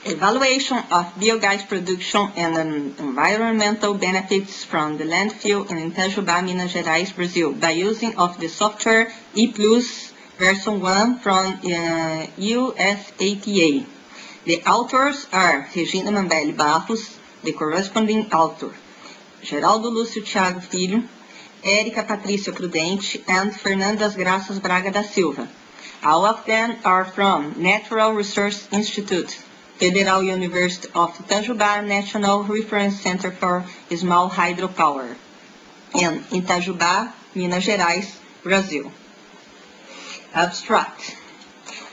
Evaluation of biogas production and environmental benefits from the landfill in Itajubá, Minas Gerais, Brazil, by using of the software E+ version 1 from USEPA. The authors are Regina Mambelli Barros, the corresponding author, Geraldo Lúcio Thiago Filho, Érica Patrícia Prudente, and Fernandas Graças Braga da Silva. All of them are from Natural Resource Institute, Federal University of Itajubá National Reference Center for Small Hydropower, in Itajubá, Minas Gerais, Brazil. Abstract.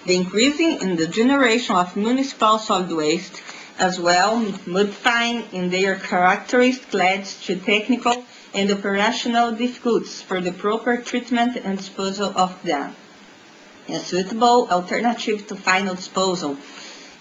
The increasing in the generation of municipal solid waste, as well modifying in their characteristics led to technical and operational difficulties for the proper treatment and disposal of them. A suitable alternative to final disposal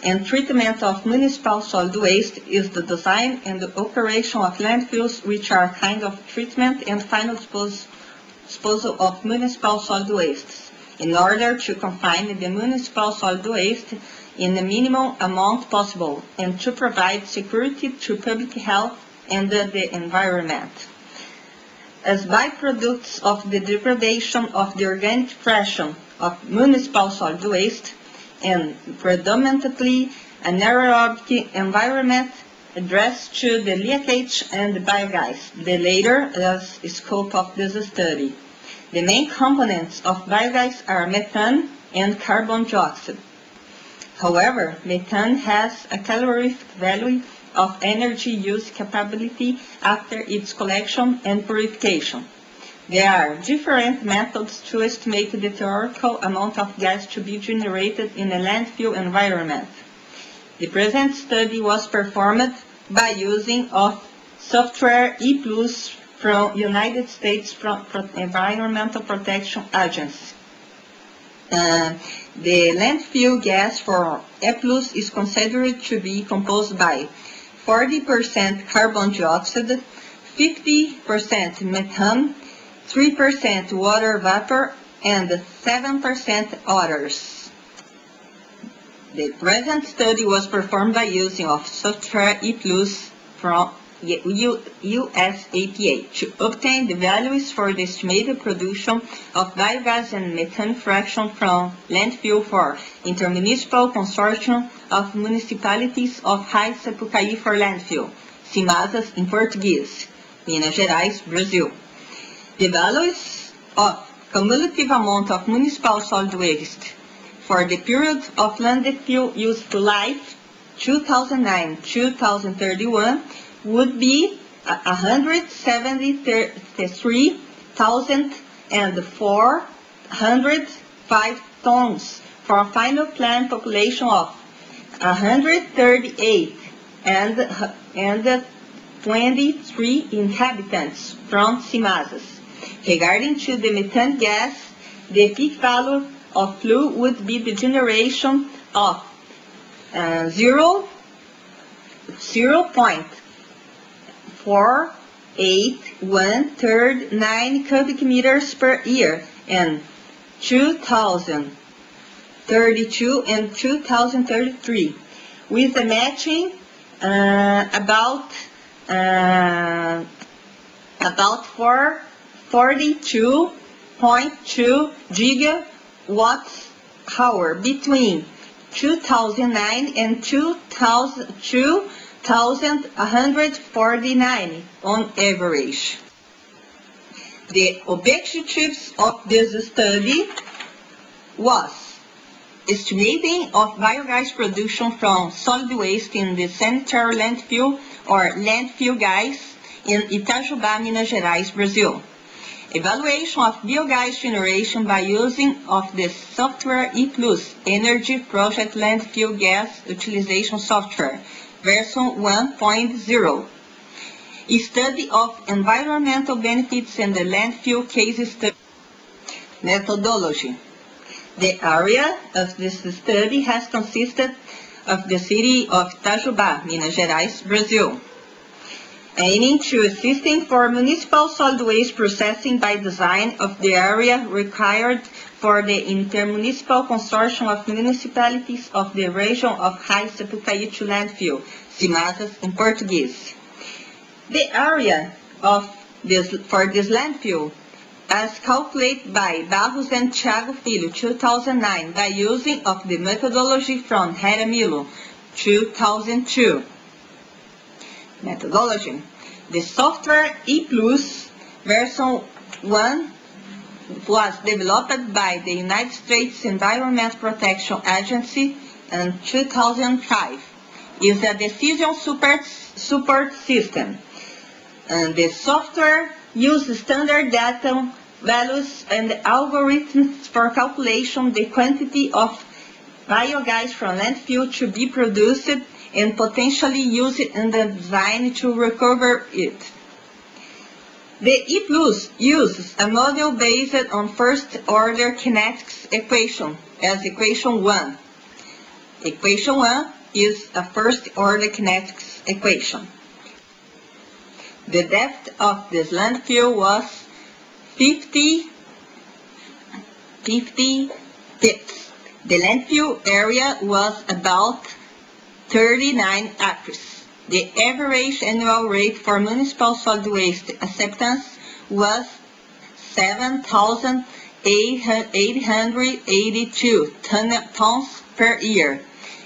and treatment of municipal solid waste is the design and the operation of landfills, which are kind of treatment and final disposal of municipal solid wastes, in order to confine the municipal solid waste in the minimum amount possible and to provide security to public health and the environment. As byproducts of the degradation of the organic fraction of municipal solid waste and predominantly anaerobic environment addressed to the leachate and the biogas, the latter as scope of this study. The main components of biogas are methane and carbon dioxide. However, methane has a calorific value of energy use capability after its collection and purification. There are different methods to estimate the theoretical amount of gas to be generated in a landfill environment. The present study was performed by using of software E+ from United States Environmental Protection Agency. The landfill gas for E+ is considered to be composed by 40% carbon dioxide, 50% methane, 3% water vapor, and 7% others. The present study was performed by using of software E+ from USEPA to obtain the values for the estimated production of biogas and methane fraction from landfill for Inter-Municipal Consortium of Municipalities of High Sapucaí for landfill, CIMASAS in Portuguese, Minas Gerais, Brazil. The values of cumulative amount of municipal solid waste for the period of landfill useful life 2009-2031 would be 173,405 tons for a final planned population of 138 and 23 inhabitants from CIMASAS. Regarding to the methane gas, the peak value of flow would be the generation of 0.4839 cubic meters per year in 2032 and 2033, with a matching about 42.2 gigawatts hour between 2009 and 2149 on average. The objectives of this study was estimating of biogas production from solid waste in the sanitary landfill or landfill gas in Itajubá, Minas Gerais, Brazil. Evaluation of biogas generation by using of the software E+ Energy Project Landfill Gas Utilization Software, version 1.0. A study of environmental benefits and the landfill case study. Methodology. The area of this study has consisted of the city of Itajubá, Minas Gerais, Brazil. aiming to assisting for municipal solid waste processing by design of the area required for the Inter-Municipal Consortium of Municipalities of the region of High Sapucaí to Landfill, CIMASAS in Portuguese. The area for this landfill, as calculated by Barros and Thiago Filho, 2009, by using of the methodology from Jaramillo, 2002. Methodology. The software E+ version 1 was developed by the United States Environment Protection Agency in 2005. Is a decision support system. And the software uses standard data values and algorithms for calculation the quantity of biogas from landfill to be produced and potentially used in the design to recover it. The E+ uses a model based on first-order kinetics equation as equation 1. Equation 1 is a first-order kinetics equation. The depth of this landfill was 50 pips. The landfill area was about 39 acres. The average annual rate for municipal solid waste acceptance was 7,882 tons per year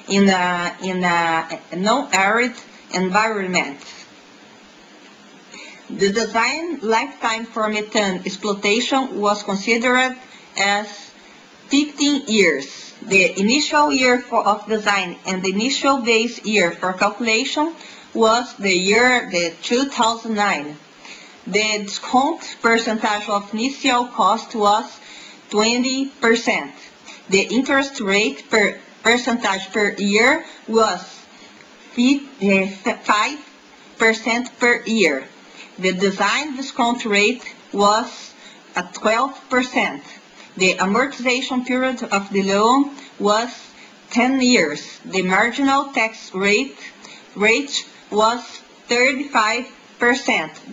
in a non-arid environment. The design lifetime for methane exploitation was considered as 15 years. The initial year of design and the initial base year for calculation was the 2009. The discount percentage of initial cost was 20%. The interest rate percentage per year was 5% per year. The design discount rate was at 12%. The amortization period of the loan was 10 years. The marginal tax rate was 35%.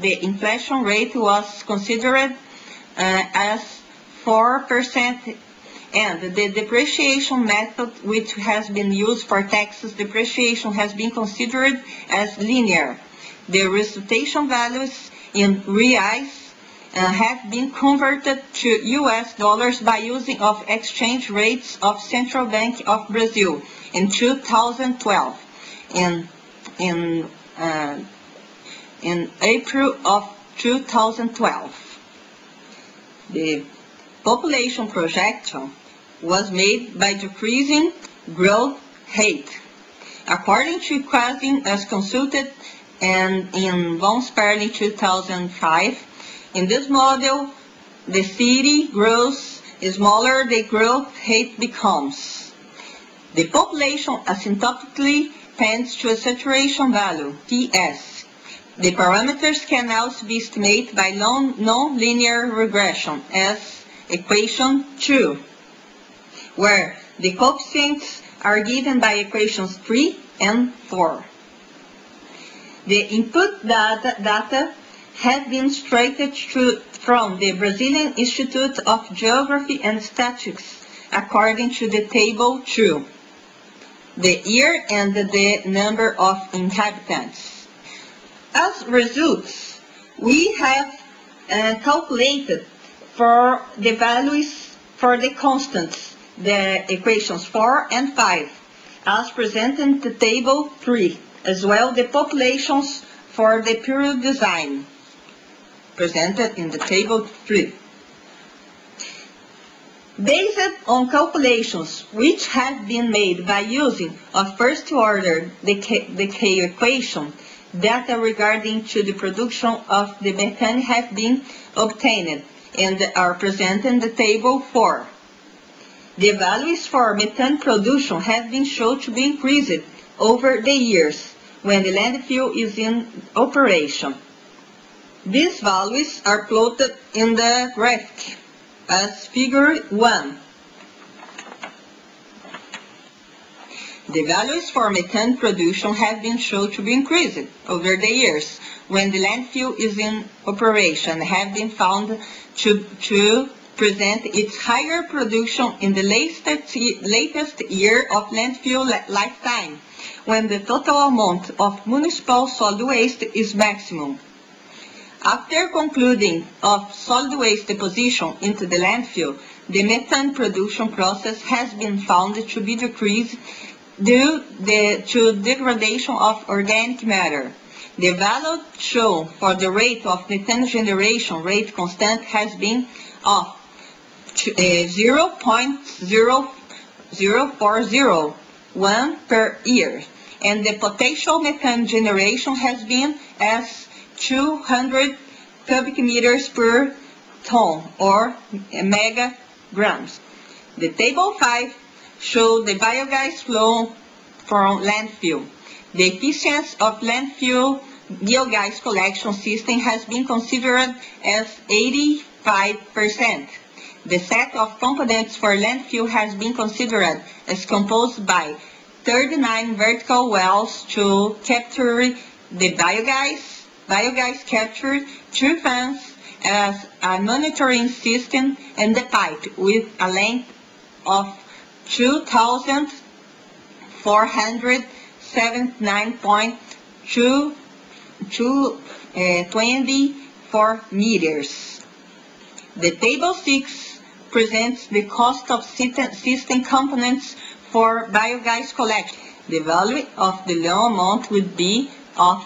The inflation rate was considered as 4%, and the depreciation method which has been used for taxes depreciation has been considered as linear. The resultation values in reais have been converted to US dollars by using of exchange rates of Central Bank of Brazil in 2012. In April of 2012. The population projection was made by decreasing growth rate. According to Quasin as consulted and in von Sperling 2005, in this model, the city grows smaller, the growth rate becomes. The population asymptotically tends to a saturation value, PS. The parameters can also be estimated by non-linear regression as equation 2, where the coefficients are given by equations 3 and 4. The input data have been extracted from the Brazilian Institute of Geography and Statistics according to the table 2, the year and the number of inhabitants. As results, we have calculated for the values for the constants, the equations 4 and 5, as presented in the table 3, as well the populations for the period design, presented in the table 3. Based on calculations which have been made by using of first order decay equation, data regarding to the production of the methane have been obtained and are presented in the table 4. The values for methane production have been shown to be increased over the years when the landfill is in operation. These values are plotted in the graphic as figure 1. The values for methane production have been shown to be increased over the years when the landfill is in operation, have been found to present its higher production in the latest year of landfill lifetime, when the total amount of municipal solid waste is maximum. After concluding of solid waste deposition into the landfill, the methane production process has been found to be decreased due to degradation of organic matter. The value shown for the rate of methane generation rate constant has been of 0.0401 per year, and the potential methane generation has been as 200 cubic meters per ton or megagrams. The table 5 shows the biogas flow from landfill. The efficiency of landfill biogas collection system has been considered as 85%. The set of components for landfill has been considered as composed by 39 vertical wells to capture the biogas captured, 2 fans as a monitoring system, and the pipe with a length of 2,479.24 meters. The table 6 presents the cost of system components for biogas collection. The value of the loan amount would be of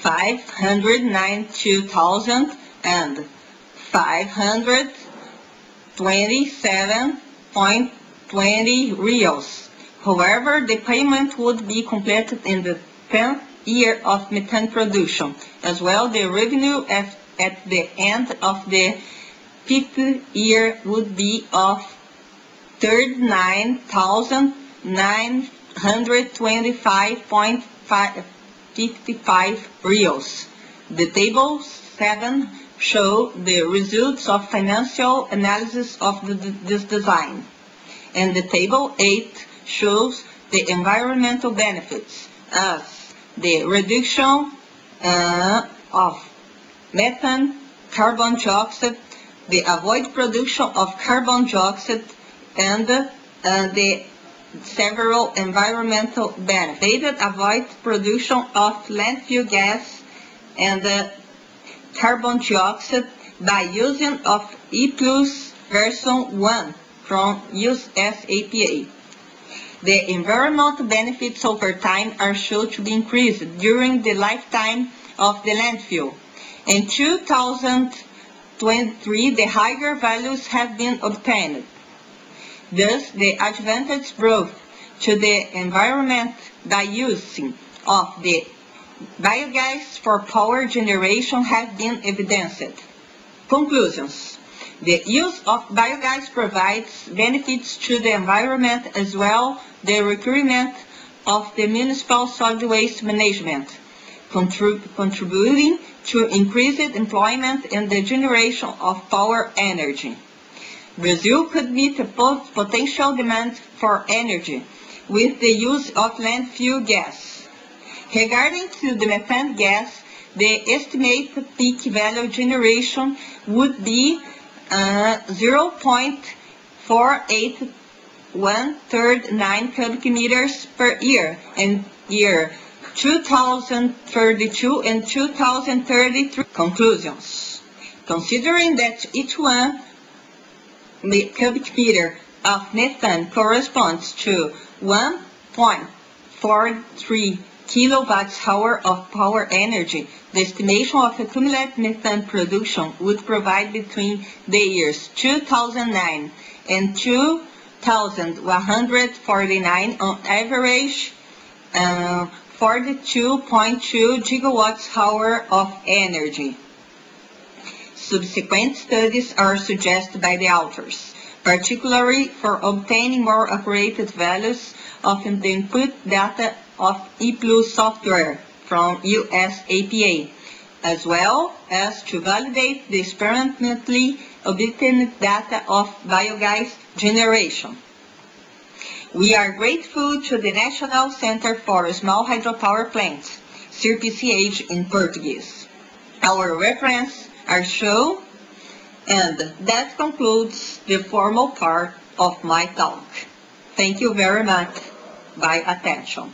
592,527.20 reals. However, the payment would be completed in the 10th year of methane production. As well, the revenue at the end of the 5th year would be of 39,925.55 reals. The table 7 shows the results of financial analysis of this design. And the table 8 shows the environmental benefits as the reduction of methane, carbon dioxide, the avoid production of carbon dioxide, and the several environmental benefits. Avoid production of landfill gas and carbon dioxide by using of E+ version 1 from USEPA. The environmental benefits over time are shown to be increased during the lifetime of the landfill. In 2023, the higher values have been obtained. Thus, the advantage brought to the environment by using of the biogas for power generation have been evidenced. Conclusions. The use of biogas provides benefits to the environment as well the requirement of the municipal solid waste management, contributing to increased employment and the generation of power energy. Brazil could meet a potential demand for energy with the use of landfill gas. Regarding to the methane gas, the estimated peak value generation would be 0.4839 cubic meters per year in year 2032 and 2033. Conclusions. Considering that each 1 cubic meter of methane corresponds to 1.43 kilowatt-hour of power energy, the estimation of a cumulative methane production would provide between the years 2009 and 2149 on average 42.2 gigawatts-hour of energy. Subsequent studies are suggested by the authors, particularly for obtaining more accurate values of the input data of E+ software from USEPA, as well as to validate the experimentally obtained data of biogas generation. We are grateful to the National Center for Small Hydropower Plants, CIRPCH in Portuguese. Our references are shown, and that concludes the formal part of my talk. Thank you very much by attention.